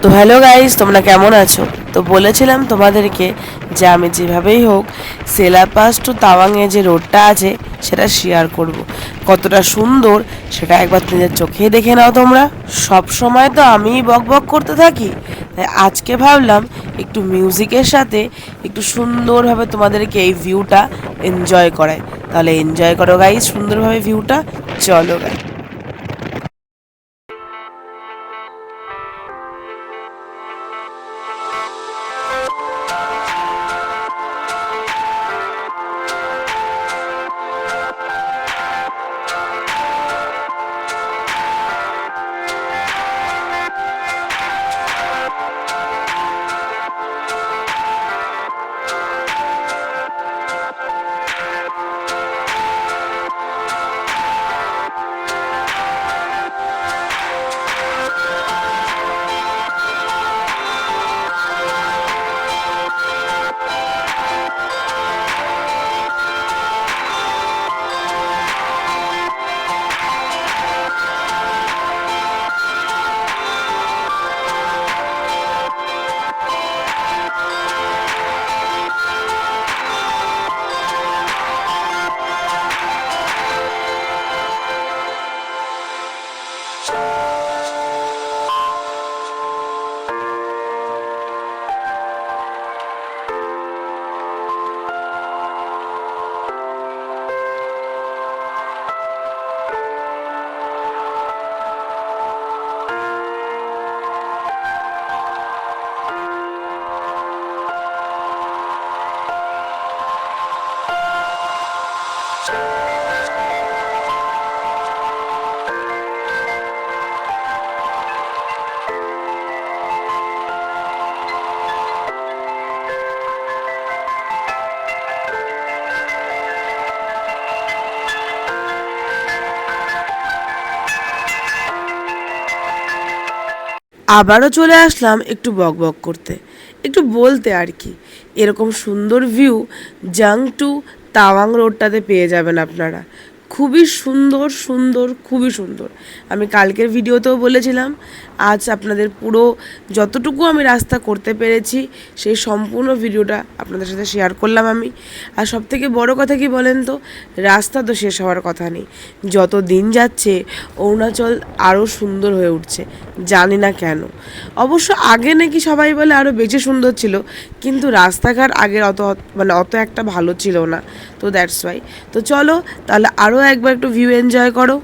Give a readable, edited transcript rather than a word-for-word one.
তো hello guys, তোমরা কেমন আছো? তো বলেছিলাম তোমাদেরকে যে আমি যেভাবেই হোক সেলাপাস টু তাওয়াংয়ে যে রোডটা আছে সেটা শেয়ার করব। কতটা সুন্দর সেটা একবার নিজের চোখেই দেখে নাও তোমরা। সব সময় তো আমিই বক বক করতে থাকি, তাই আজকে ভাবলাম একটু মিউজিকের সাথে একটু সুন্দরভাবে তোমাদেরকে এই ভিউটা এনজয় করাই। তাহলে এনজয় করো গাইস সুন্দরভাবে ভিউটা। চলো গাইস। আবারও চলে আসলাম একটু বক বক করতে, একটু বলতে আর কি। এরকম সুন্দর ভিউ জাং টু তাওয়াং রোডটাতে পেয়ে যাবেন আপনারা। খুবই সুন্দর সুন্দর, খুবই সুন্দর। আমি কালকের ভিডিওতেও বলেছিলাম, আজ আপনাদের পুরো যতটুকু আমি রাস্তা করতে পেরেছি সেই সম্পূর্ণ ভিডিওটা আপনাদের সাথে শেয়ার করলাম আমি। আর সবথেকে বড় কথা কি বলেন তো, রাস্তা তো শেষ হওয়ার কথা নেই। যত দিন যাচ্ছে অরুণাচল আরও সুন্দর হয়ে উঠছে, জানি না কেন। অবশ্য আগে নাকি সবাই বলে আরও বেশি সুন্দর ছিল, কিন্তু রাস্তাঘাট আগের অত একটা ভালো ছিল না। তো দ্যাটস ওয়াই। তো চলো তাহলে আরও একবার একটু ভিউ এনজয় করো।